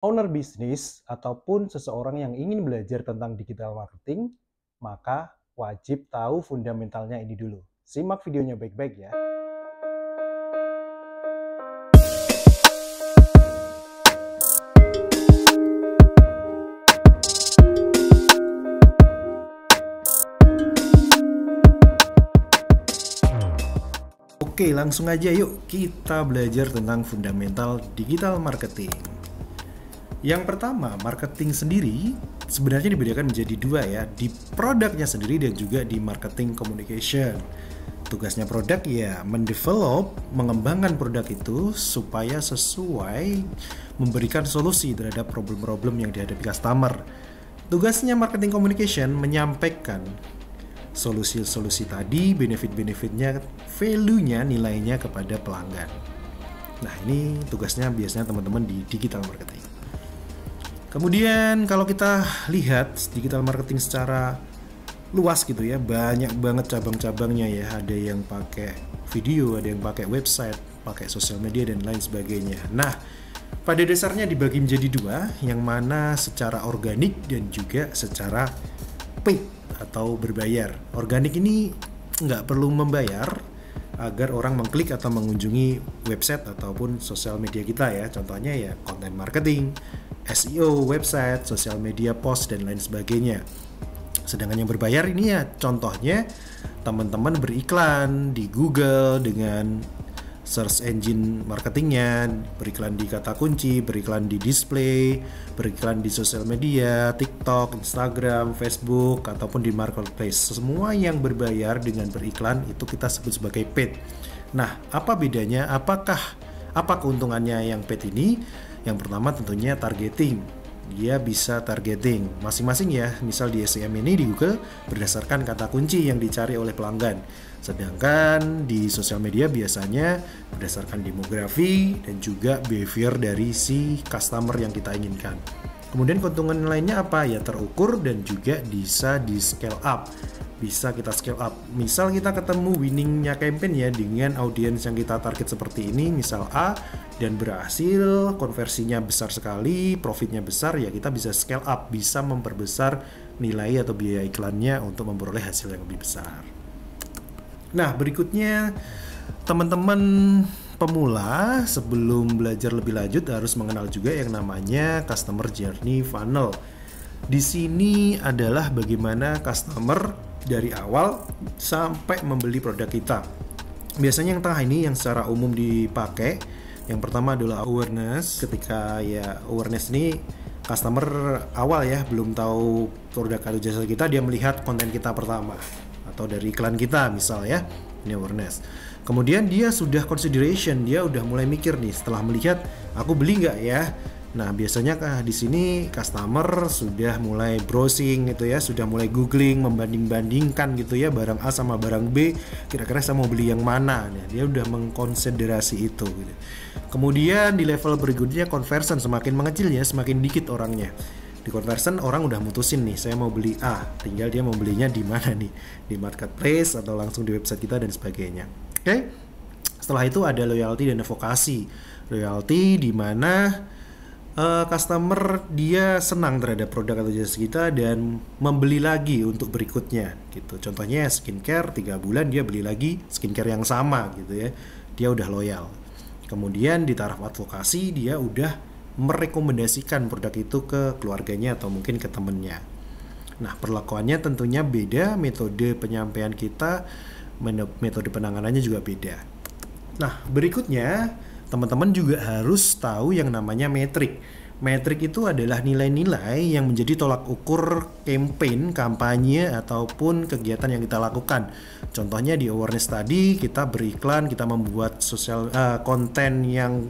Owner bisnis ataupun seseorang yang ingin belajar tentang digital marketing, maka wajib tahu fundamentalnya ini dulu. Simak videonya baik-baik ya. Oke, langsung aja yuk kita belajar tentang fundamental digital marketing. Yang pertama, marketing sendiri sebenarnya dibedakan menjadi dua ya, di produknya sendiri dan juga di marketing communication. Tugasnya produk ya mendevelop, mengembangkan produk itu supaya sesuai memberikan solusi terhadap problem-problem yang dihadapi customer. Tugasnya marketing communication menyampaikan solusi-solusi tadi, benefit-benefitnya, value-nya, nilainya kepada pelanggan. Nah, ini tugasnya biasanya teman-teman di digital marketing. Kemudian kalau kita lihat digital marketing secara luas gitu ya, banyak banget cabang-cabangnya ya. Ada yang pakai video, ada yang pakai website, pakai sosial media dan lain sebagainya. Nah, pada dasarnya dibagi menjadi dua, yang mana secara organik dan juga secara paid atau berbayar. Organik ini nggak perlu membayar agar orang mengklik atau mengunjungi website ataupun sosial media kita ya. Contohnya ya content marketing, SEO, website, sosial media post, dan lain sebagainya. Sedangkan yang berbayar ini ya contohnya teman-teman beriklan di Google dengan search engine marketingnya, beriklan di kata kunci, beriklan di display, beriklan di sosial media, TikTok, Instagram, Facebook, ataupun di marketplace. Semua yang berbayar dengan beriklan itu kita sebut sebagai paid. Nah, apa bedanya? Apa keuntungannya yang paid ini? Yang pertama tentunya targeting. Dia bisa targeting masing-masing ya, misal di SEM ini di Google berdasarkan kata kunci yang dicari oleh pelanggan, sedangkan di sosial media biasanya berdasarkan demografi dan juga behavior dari si customer yang kita inginkan. Kemudian keuntungan lainnya apa ya, terukur dan juga bisa di scale up. Bisa kita scale up. Misal kita ketemu winningnya campaign ya dengan audiens yang kita target seperti ini, misal A, dan berhasil, konversinya besar sekali, profitnya besar, ya kita bisa scale up, bisa memperbesar nilai atau biaya iklannya untuk memperoleh hasil yang lebih besar. Nah, berikutnya teman-teman pemula sebelum belajar lebih lanjut harus mengenal juga yang namanya customer journey funnel. Di sini adalah bagaimana customer dari awal sampai membeli produk kita. Biasanya yang tengah ini yang secara umum dipakai. Yang pertama adalah awareness. Ketika ya awareness ini customer awal ya belum tahu produk atau jasa kita, dia melihat konten kita pertama atau dari iklan kita misal ya. Ini awareness. Kemudian dia sudah consideration, dia udah mulai mikir nih setelah melihat aku beli nggak ya. Nah, biasanya di sini customer sudah mulai browsing gitu ya, sudah mulai googling, membanding-bandingkan gitu ya barang A sama barang B, kira-kira saya mau beli yang mana. Nah, dia udah mengkonsiderasi itu gitu. Kemudian di level berikutnya conversion, semakin mengecilnya semakin dikit orangnya. Di conversion orang udah mutusin nih, saya mau beli A, tinggal dia mau belinya di mana nih, di marketplace atau langsung di website kita dan sebagainya. Oke. Setelah itu ada loyalty dan advokasi. Loyalty di mana customer dia senang terhadap produk atau jasa kita dan membeli lagi untuk berikutnya gitu. Contohnya skincare 3 bulan dia beli lagi skincare yang sama gitu ya. Dia udah loyal. Kemudian di taraf advokasi dia udah merekomendasikan produk itu ke keluarganya atau mungkin ke temennya. Nah, perlakuannya tentunya beda, metode penyampaian kita, metode penanganannya juga beda. Nah, berikutnya teman-teman juga harus tahu yang namanya metrik. Metrik itu adalah nilai-nilai yang menjadi tolak ukur campaign, kampanye, ataupun kegiatan yang kita lakukan. Contohnya di awareness tadi, kita beriklan, kita membuat konten yang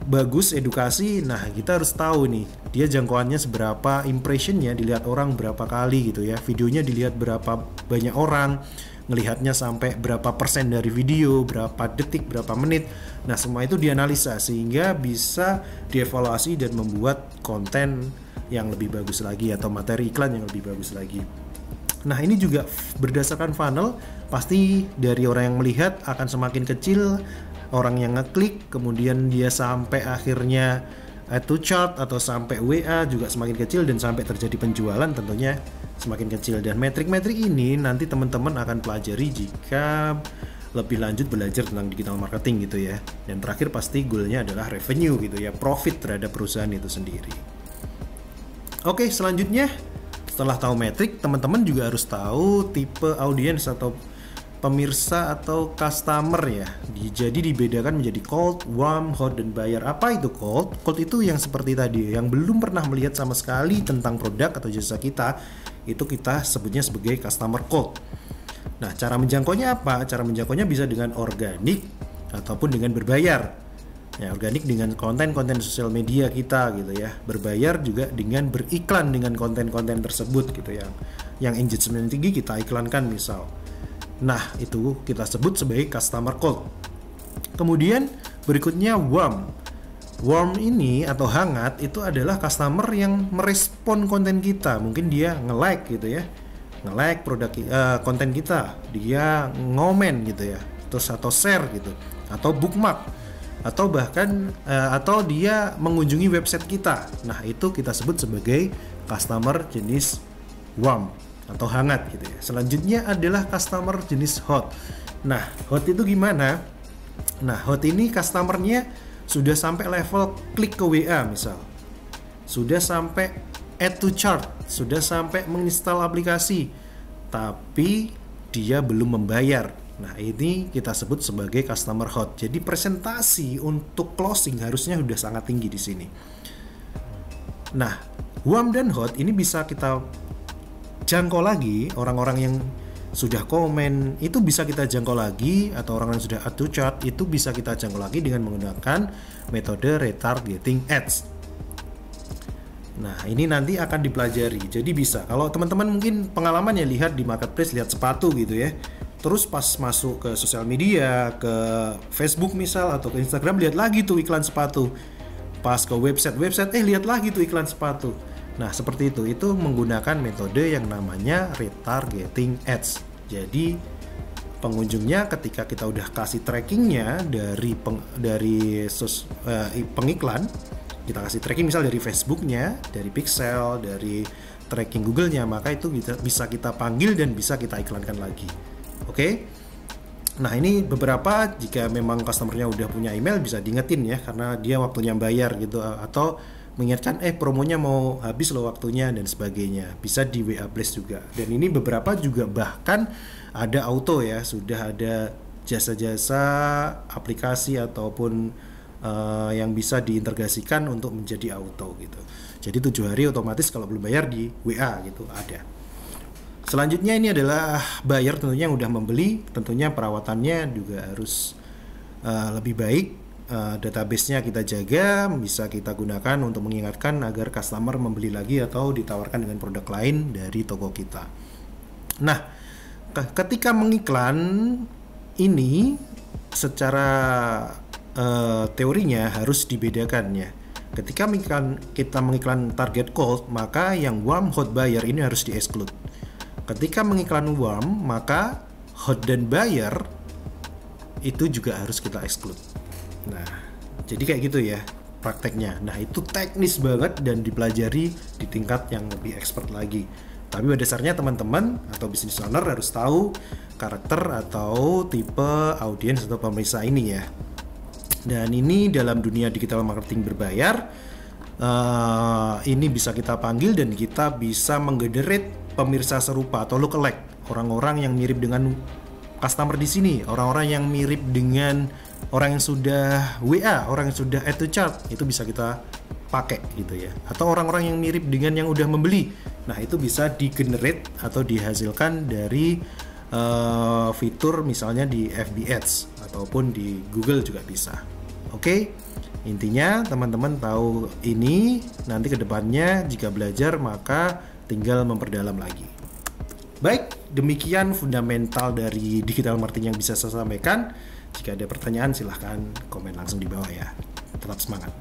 bagus, edukasi. Nah, kita harus tahu nih, dia jangkauannya seberapa, impressionnya dilihat orang berapa kali gitu ya. Videonya dilihat berapa banyak orang, ngelihatnya sampai berapa persen dari video, berapa detik, berapa menit. Nah, semua itu dianalisa sehingga bisa dievaluasi dan membuat konten yang lebih bagus lagi atau materi iklan yang lebih bagus lagi. Nah, ini juga berdasarkan funnel, pasti dari orang yang melihat akan semakin kecil orang yang ngeklik, kemudian dia sampai akhirnya add to chart atau sampai WA juga semakin kecil, dan sampai terjadi penjualan tentunya semakin kecil. Dan metrik-metrik ini nanti teman-teman akan pelajari jika lebih lanjut belajar tentang digital marketing gitu ya. Dan terakhir pasti goalnya adalah revenue gitu ya, profit terhadap perusahaan itu sendiri. Oke, selanjutnya setelah tahu metrik, teman-teman juga harus tahu tipe audiens atau pemirsa atau customer ya. Jadi dibedakan menjadi cold, warm, hot, dan buyer. Apa itu cold? Cold itu yang seperti tadi, yang belum pernah melihat sama sekali tentang produk atau jasa kita, itu kita sebutnya sebagai customer cold. Nah, cara menjangkaunya apa? Cara menjangkaunya bisa dengan organik ataupun dengan berbayar. Ya, organik dengan konten-konten sosial media kita gitu ya. Berbayar juga dengan beriklan dengan konten-konten tersebut gitu ya. Yang engagement tinggi kita iklankan misal. Nah, itu kita sebut sebagai customer cold. Kemudian berikutnya warm. Warm ini atau hangat itu adalah customer yang merespon konten kita. Mungkin dia nge-like gitu ya. Nge-like produk konten kita, dia ngomen gitu ya. Terus atau share gitu, atau bookmark, atau bahkan atau dia mengunjungi website kita. Nah, itu kita sebut sebagai customer jenis warm atau hangat gitu ya. Selanjutnya adalah customer jenis hot. Nah, hot itu gimana? Nah, hot ini customernya sudah sampai level klik ke WA misal, sudah sampai add to chart, sudah sampai menginstal aplikasi, tapi dia belum membayar. Nah, ini kita sebut sebagai customer hot. Jadi presentasi untuk closing harusnya sudah sangat tinggi di sini. Nah, warm dan hot ini bisa kita jangkau lagi. Orang-orang yang sudah komen itu bisa kita jangkau lagi, atau orang yang sudah add to chart itu bisa kita jangkau lagi dengan menggunakan metode retargeting ads. Nah, ini nanti akan dipelajari. Jadi bisa, kalau teman-teman mungkin pengalaman ya lihat di marketplace, lihat sepatu gitu ya, terus pas masuk ke sosial media, ke Facebook misal atau ke Instagram, lihat lagi tuh iklan sepatu. Pas ke website lihat lagi tuh iklan sepatu. Nah, seperti itu menggunakan metode yang namanya retargeting ads. Jadi pengunjungnya ketika kita udah kasih trackingnya dari pengiklan, kita kasih tracking misal dari Facebooknya, dari Pixel, dari tracking Google-nya, maka itu bisa kita panggil dan bisa kita iklankan lagi. Oke? Nah, ini beberapa, jika memang customernya udah punya email bisa diingetin ya, karena dia waktunya bayar gitu, atau mengingatkan promonya mau habis loh waktunya dan sebagainya. Bisa di WA Blast juga. Dan ini beberapa juga bahkan ada auto ya, sudah ada jasa-jasa aplikasi ataupun yang bisa diintegrasikan untuk menjadi auto gitu. Jadi 7 hari otomatis kalau belum bayar di WA gitu ada. Selanjutnya ini adalah buyer, tentunya yang udah membeli, tentunya perawatannya juga harus lebih baik. Database-nya kita jaga, bisa kita gunakan untuk mengingatkan agar customer membeli lagi atau ditawarkan dengan produk lain dari toko kita. Nah, ketika mengiklan ini secara teorinya harus dibedakan ya. Ketika kita mengiklan target cold, maka yang warm hot buyer ini harus di-exclude. Ketika mengiklan warm, maka hot dan buyer itu juga harus kita exclude. Nah, jadi kayak gitu ya prakteknya. Nah, itu teknis banget dan dipelajari di tingkat yang lebih expert lagi. Tapi pada dasarnya teman-teman atau business owner harus tahu karakter atau tipe audiens atau pemirsa ini ya. Dan ini dalam dunia digital marketing berbayar, ini bisa kita panggil dan kita bisa menggenerate pemirsa serupa atau lookalike, orang-orang yang mirip dengan customer di sini, orang-orang yang mirip dengan orang yang sudah WA, orang yang sudah add to chart, itu bisa kita pakai gitu ya. Atau orang-orang yang mirip dengan yang udah membeli. Nah, itu bisa di-generate atau dihasilkan dari fitur misalnya di FB Ads ataupun di Google juga bisa. Oke, intinya teman-teman tahu ini, nanti kedepannya jika belajar maka tinggal memperdalam lagi. Baik, demikian fundamental dari digital marketing yang bisa saya sampaikan. Jika ada pertanyaan silahkan komen langsung di bawah ya. Tetap semangat.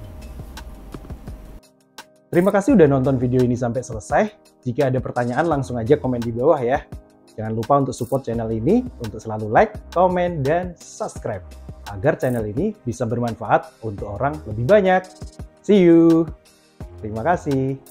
Terima kasih udah nonton video ini sampai selesai. Jika ada pertanyaan langsung aja komen di bawah ya. Jangan lupa untuk support channel ini untuk selalu like, komen, dan subscribe agar channel ini bisa bermanfaat untuk orang lebih banyak. See you. Terima kasih.